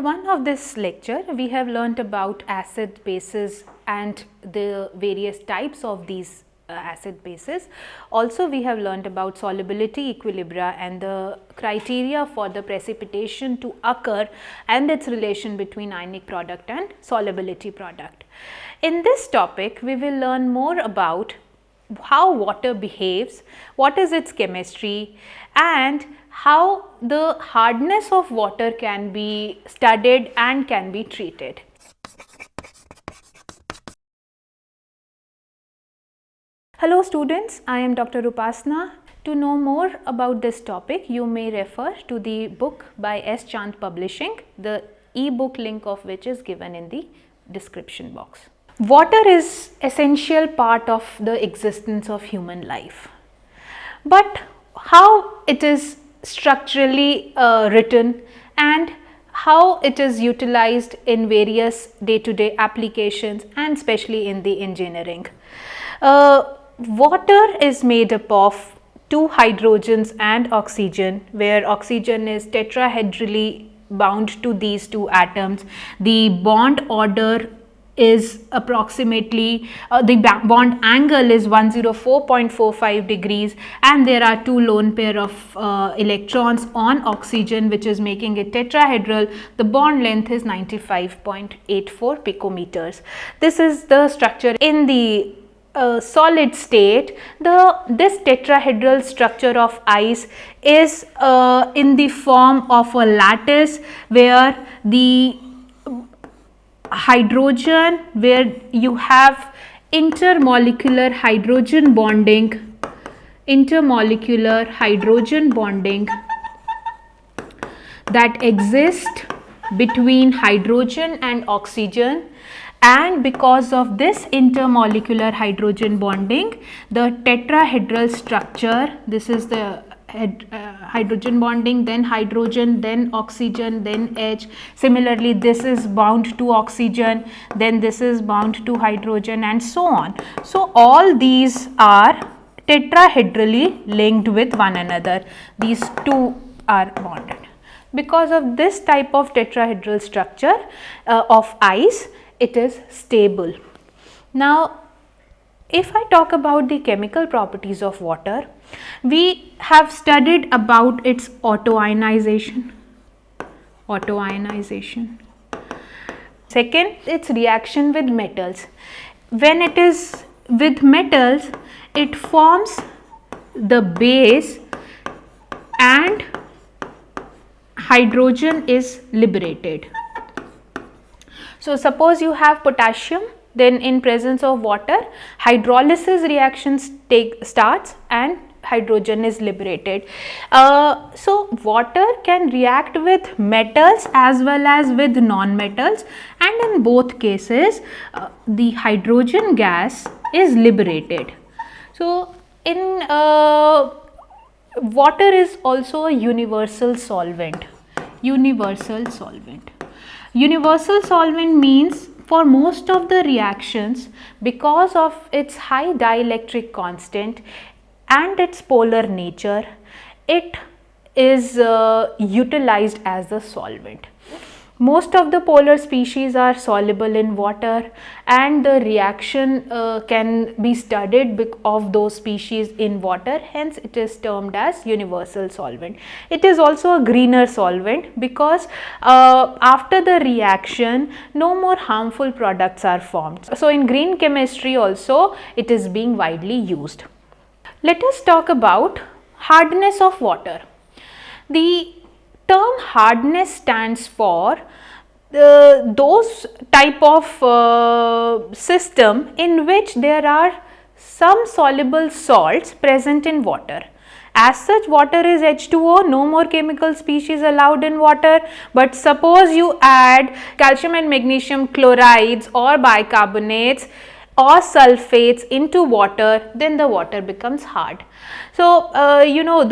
1 of this lecture, we have learnt about acid bases and the various types of these acid bases. Also, we have learnt about solubility, equilibria and the criteria for the precipitation to occur and its relation between ionic product and solubility product. In this topic, we will learn more about how water behaves, what is its chemistry, and how the hardness of water can be studied and can be treated. Hello students, I am Dr. Upasna. To know more about this topic, you may refer to the book by S. Chand Publishing, the e-book link of which is given in the description box. Water is essential part of the existence of human life, but how it is structurally written and how it is utilized in various day-to-day applications and especially in the engineering. Water is made up of 2 hydrogens and oxygen, where oxygen is tetrahedrally bound to these 2 atoms. The bond order is approximately, the bond angle is 104.45 degrees, and there are 2 lone pair of electrons on oxygen, which is making it tetrahedral. The bond length is 95.84 picometers. This is the structure. In the solid state, this tetrahedral structure of ice is in the form of a lattice, where the hydrogen, where you have intermolecular hydrogen bonding that exist between hydrogen and oxygen, and because of this intermolecular hydrogen bonding, the tetrahedral structure, this is the hydrogen bonding, then hydrogen, then oxygen, then H. Similarly, this is bound to oxygen, then this is bound to hydrogen, and so on. So, all these are tetrahedrally linked with one another. These 2 are bonded. Because of this type of tetrahedral structure of ice, it is stable. Now, if I talk about the chemical properties of water, we have studied about its autoionization. Second, its reaction with metals. When it is with metals, it forms the base and hydrogen is liberated. So, suppose you have potassium, then in presence of water, hydrolysis reactions starts and hydrogen is liberated. So, water can react with metals as well as with non-metals, and in both cases the hydrogen gas is liberated. So, in water is also a universal solvent. Universal solvent means for most of the reactions, because of its high dielectric constant and its polar nature, it is utilized as a solvent. Most of the polar species are soluble in water, and the reaction can be studied of those species in water, hence it is termed as universal solvent. It is also a greener solvent because after the reaction no more harmful products are formed. So, in green chemistry also it is being widely used. Let us talk about hardness of water. The term hardness stands for those type of system in which there are some soluble salts present in water. As such, water is H2O, no more chemical species allowed in water, but suppose you add calcium and magnesium chlorides or bicarbonates or sulfates into water, then the water becomes hard. So, you know,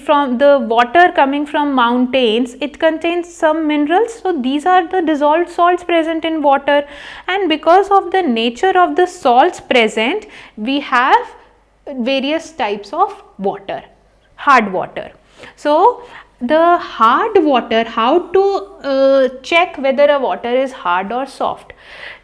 from the water coming from mountains, it contains some minerals. So, these are the dissolved salts present in water, and because of the nature of the salts present, we have various types of water, hard water. So, the hard water, how to check whether a water is hard or soft.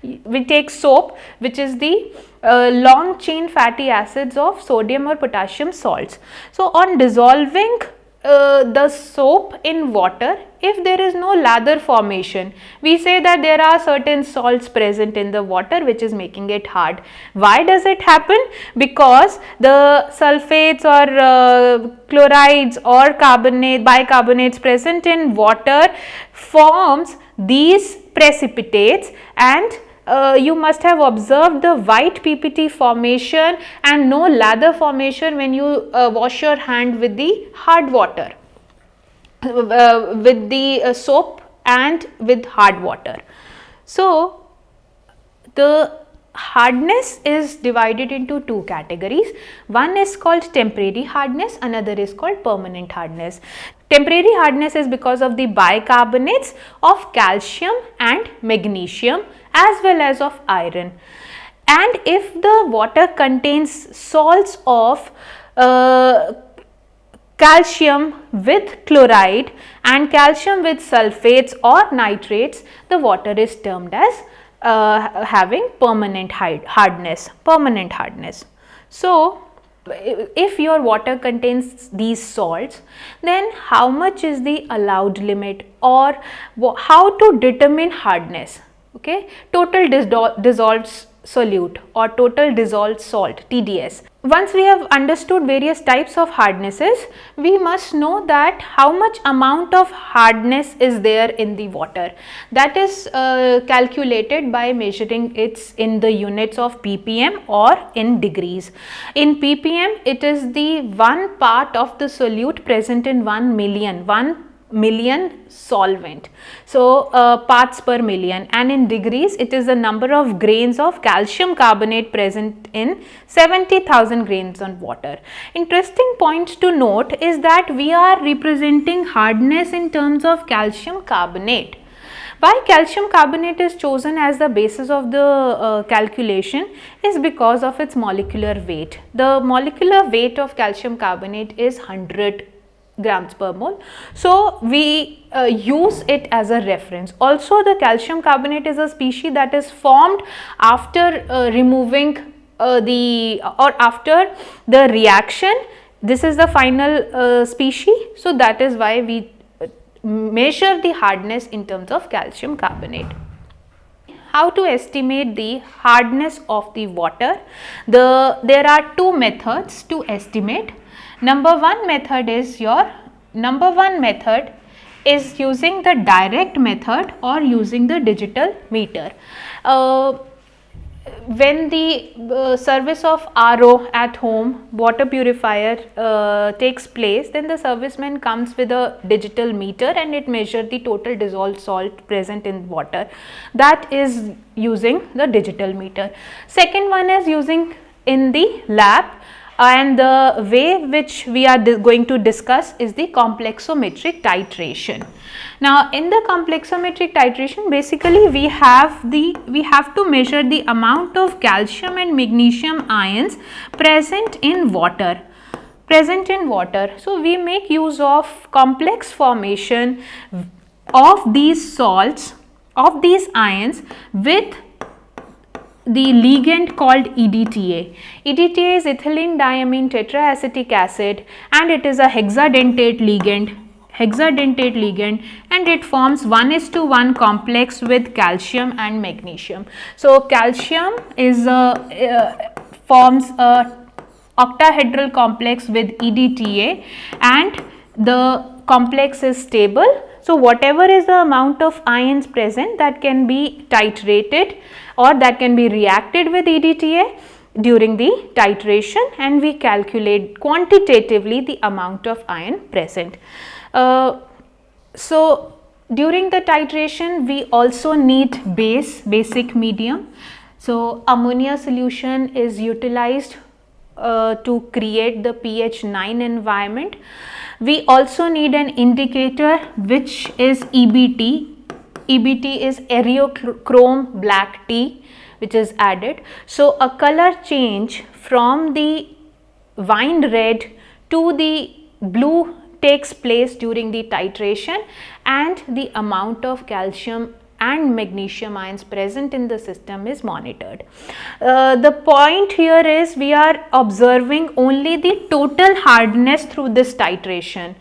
We take soap, which is the long chain fatty acids of sodium or potassium salts. So on dissolving the soap in water, if there is no lather formation, we say that there are certain salts present in the water which is making it hard. Why does it happen? Because the sulfates or chlorides or bicarbonates present in water forms these precipitates, and you must have observed the white PPT formation and no lather formation when you wash your hand with the hard water, with the soap and with hard water. So the hardness is divided into two categories. One is called temporary hardness, another is called permanent hardness. Temporary hardness is because of the bicarbonates of calcium and magnesium as well as of iron. And if the water contains salts of calcium with chloride and calcium with sulfates or nitrates, the water is termed as having permanent hardness. So if your water contains these salts, then how much is the allowed limit, or how to determine hardness? Okay, total dissolved solute or total dissolved salt, TDS. Once we have understood various types of hardnesses, we must know that how much amount of hardness is there in the water. That is calculated by measuring it in the units of ppm or in degrees. In ppm, it is the one part of the solute present in 1 million solvent. So parts per million, and in degrees it is the number of grains of calcium carbonate present in 70,000 grains on water. Interesting point to note is that we are representing hardness in terms of calcium carbonate. Why calcium carbonate is chosen as the basis of the calculation is because of its molecular weight. The molecular weight of calcium carbonate is 100 grams per mole. So we use it as a reference. Also, the calcium carbonate is a species that is formed after removing after the reaction. This is the final species. So that is why we measure the hardness in terms of calcium carbonate. How to estimate the hardness of the water? There are two methods to estimate. Number one method is using the direct method or using the digital meter. When the service of RO at home, water purifier takes place, then the serviceman comes with a digital meter and it measures the total dissolved salt present in water. That is using the digital meter. Second one is using in the lab, and the way which we are going to discuss is the complexometric titration. Now in the complexometric titration, basically we have to measure the amount of calcium and magnesium ions present in water. So we make use of complex formation of these salts, of these ions, with the ligand called EDTA. EDTA is ethylene diamine tetraacetic acid, and it is a hexadentate ligand, and it forms 1:1 complex with calcium and magnesium. So calcium is forms a octahedral complex with EDTA, and the complex is stable. So whatever is the amount of ions present, that can be titrated or that can be reacted with EDTA during the titration, and we calculate quantitatively the amount of ion present. So during the titration, we also need basic medium. So ammonia solution is utilized to create the pH 9 environment. We also need an indicator, which is EBT. EBT is aerochrome black tea, which is added. So a color change from the wine red to the blue takes place during the titration, and the amount of calcium and magnesium ions present in the system is monitored. The point here is we are observing only the total hardness through this titration.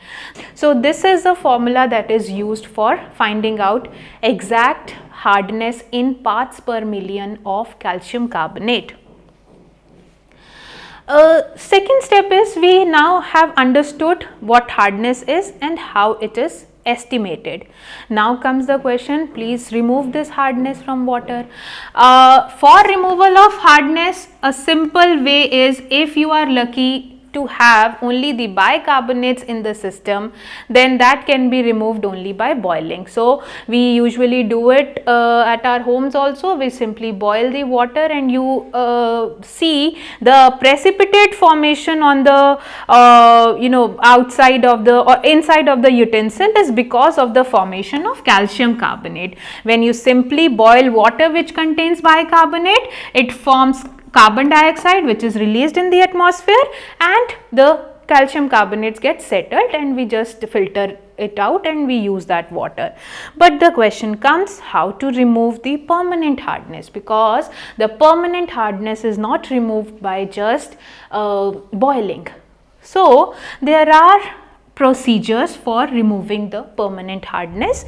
So this is the formula that is used for finding out exact hardness in parts per million of calcium carbonate. Second step is we now have understood what hardness is and how it is estimated. Now comes the question, please remove this hardness from water. For removal of hardness, a simple way is, if you are lucky to have only the bicarbonates in the system, then that can be removed only by boiling. So we usually do it at our homes also. We simply boil the water, and you see the precipitate formation on the outside of the or inside of the utensil is because of the formation of calcium carbonate. When you simply boil water which contains bicarbonate, it forms carbon dioxide which is released in the atmosphere, and the calcium carbonates get settled, and we just filter it out and we use that water. But the question comes, how to remove the permanent hardness, because the permanent hardness is not removed by just boiling. So there are procedures for removing the permanent hardness.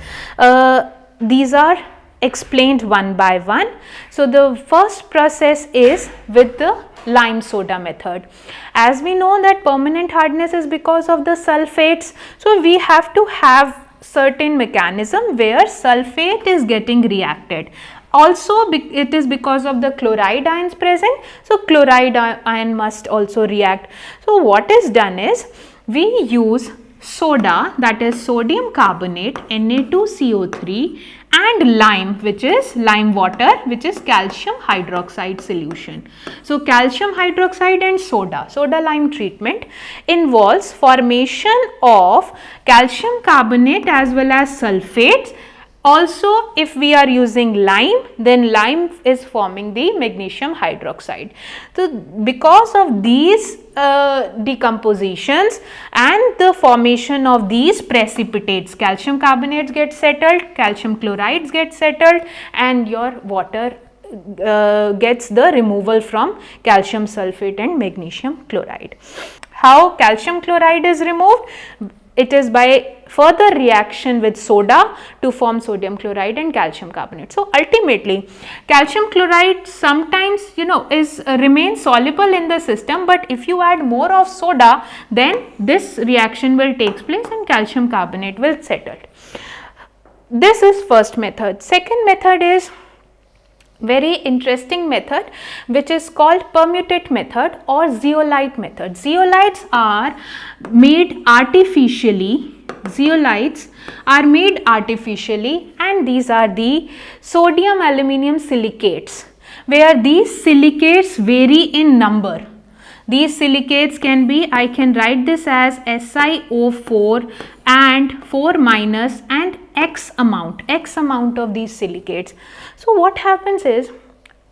These are explained one by one. So the first process is with the lime soda method. As we know that permanent hardness is because of the sulfates, so we have to have certain mechanism where sulfate is getting reacted. Also it is because of the chloride ions present, so chloride ion must also react. So what is done is, we use soda, that is sodium carbonate, Na2CO3, and lime, which is lime water, which is calcium hydroxide solution. So calcium hydroxide and soda lime treatment involves formation of calcium carbonate as well as sulfates. Also, if we are using lime, then lime is forming the magnesium hydroxide. So because of these decompositions and the formation of these precipitates, calcium carbonates get settled, calcium chlorides get settled, and your water gets the removal from calcium sulfate and magnesium chloride. How calcium chloride is removed? It is by further reaction with soda to form sodium chloride and calcium carbonate. So ultimately, calcium chloride sometimes remains soluble in the system, but if you add more of soda, then this reaction will take place and calcium carbonate will settle. This is first method. Second method is very interesting method, which is called permuted method or zeolite method. Zeolites are made artificially. And these are the sodium aluminum silicates, where these silicates vary in number. These silicates can be, I can write this as SiO4 and 4 minus and X amount of these silicates. So what happens is,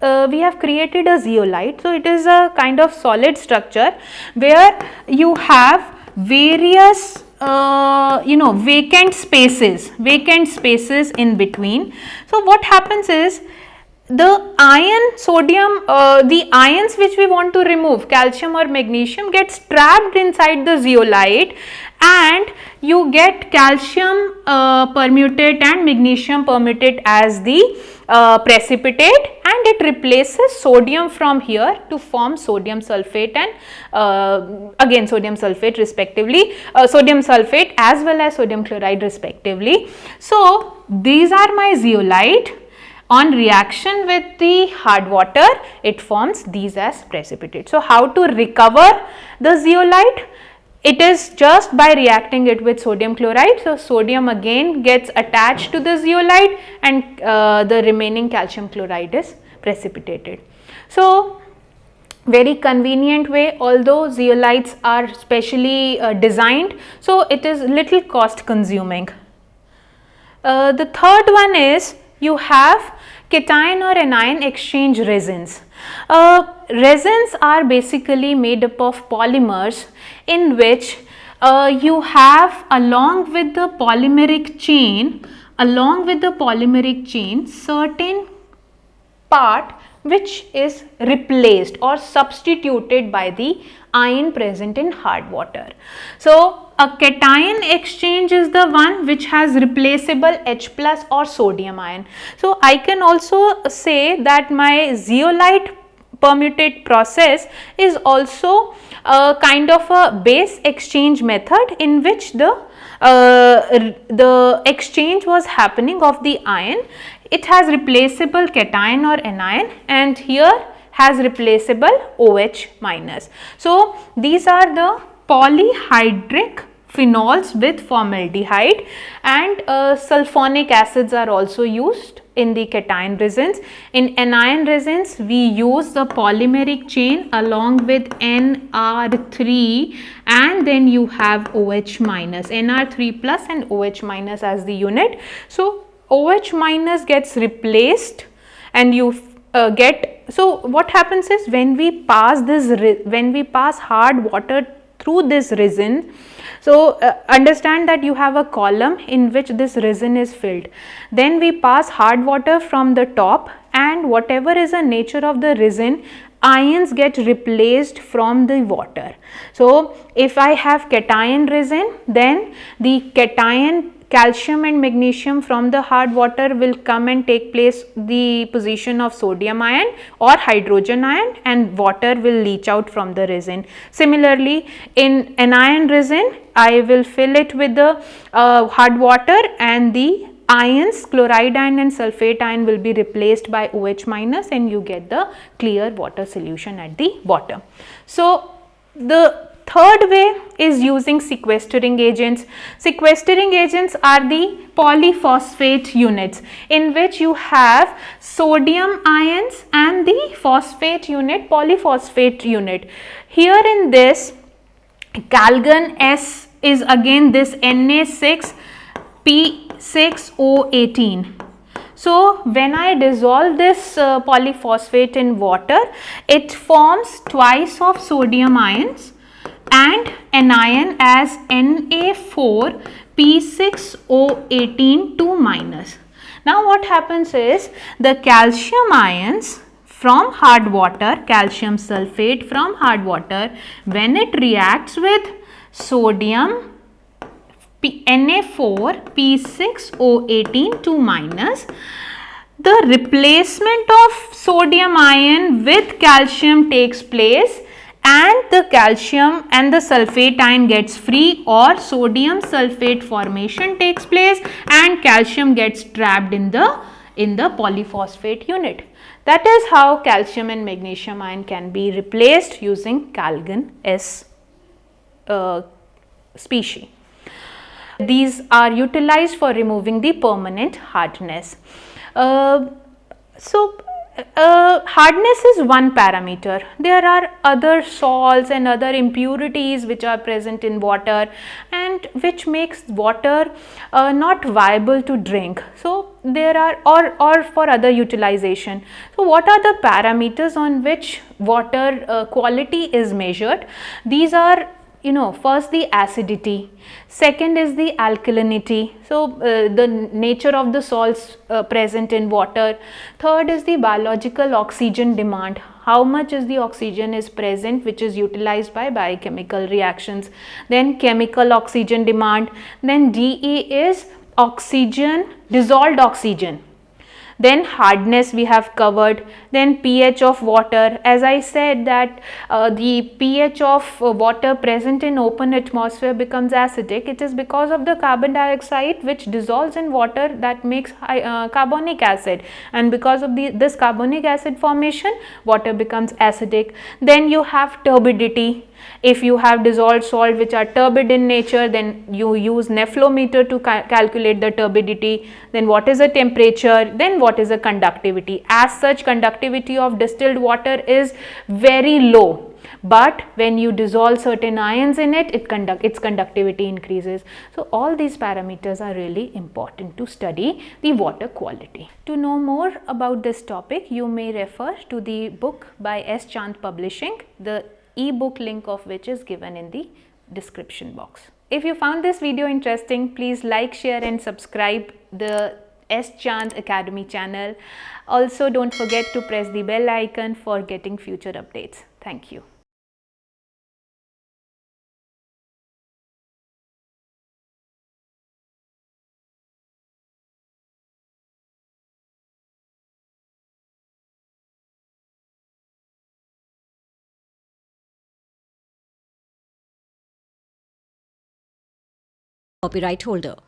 we have created a zeolite. So it is a kind of solid structure where you have various vacant spaces in between. So what happens is, the the ions which we want to remove, calcium or magnesium, gets trapped inside the zeolite, and you get calcium permutate and magnesium permutate as the precipitate, and it replaces sodium from here to form sodium sulfate and again sodium sulfate respectively, sodium sulfate as well as sodium chloride respectively. So these are my zeolite. On reaction with the hard water, it forms these as precipitate. So how to recover the zeolite? It is just by reacting it with sodium chloride. So sodium again gets attached to the zeolite, and the remaining calcium chloride is precipitated. So very convenient way, although zeolites are specially designed, so it is little cost consuming. The third one is, you have cation or anion exchange resins. Resins are basically made up of polymers in which you have along with the polymeric chain certain part which is replaced or substituted by the ion present in hard water. So a cation exchange is the one which has replaceable H plus or sodium ion. So I can also say that my zeolite permuted process is also a kind of a base exchange method in which the exchange was happening of the ion. It has replaceable cation or anion, and here has replaceable OH minus. So these are the polyhydric phenols with formaldehyde, and sulfonic acids are also used in the cation resins. In anion resins, we use the polymeric chain along with Nr3, and then you have OH minus, Nr3 plus and OH minus as the unit. So OH minus gets replaced and you get, so what happens is when we pass hard water through this resin, so understand that you have a column in which this resin is filled. Then we pass hard water from the top, and whatever is the nature of the resin, ions get replaced from the water. So if I have cation resin, then the cation calcium and magnesium from the hard water will come and take place the position of sodium ion or hydrogen ion, and water will leach out from the resin. Similarly, in anion resin, I will fill it with the hard water, and the ions, chloride ion and sulfate ion, will be replaced by OH minus, and you get the clear water solution at the bottom. So the third way is using sequestering agents. Sequestering agents are the polyphosphate units in which you have sodium ions and the phosphate unit, polyphosphate unit. Here in this, Calgon S is again this Na6P6O18. So when I dissolve this polyphosphate in water, it forms twice of sodium ions and anion as Na4P6O18 2 minus. Now what happens is the calcium ions from hard water, calcium sulfate from hard water, when it reacts with sodium Na4P6O18 2 minus, the replacement of sodium ion with calcium takes place, and the calcium and the sulfate ion gets free, or sodium sulfate formation takes place and calcium gets trapped in the polyphosphate unit. That is how calcium and magnesium ion can be replaced using Calgon S species. These are utilized for removing the permanent hardness. Hardness is one parameter. There are other salts and other impurities which are present in water, and which makes water not viable to drink. So there are, or for other utilization. So what are the parameters on which water quality is measured? These are, first the acidity, second is the alkalinity, so the nature of the salts present in water, third is the biological oxygen demand, how much is the oxygen is present which is utilized by biochemical reactions, then chemical oxygen demand, then DE is oxygen, dissolved oxygen. Then hardness we have covered, then pH of water. As I said that the pH of water present in open atmosphere becomes acidic. It is because of the carbon dioxide which dissolves in water that makes carbonic acid, and because of this carbonic acid formation, water becomes acidic. Then you have turbidity. If you have dissolved salt which are turbid in nature, then you use nephlometer to calculate the turbidity. Then what is the temperature? Then what is the conductivity? As such, conductivity of distilled water is very low, but when you dissolve certain ions in it, its conductivity increases. So all these parameters are really important to study the water quality. To know more about this topic, you may refer to the book by S. Chand Publishing, the e-book link of which is given in the description box. If you found this video interesting, please like, share and subscribe the S Chand Academy channel. Also, don't forget to press the bell icon for getting future updates. Thank you. Copyright holder.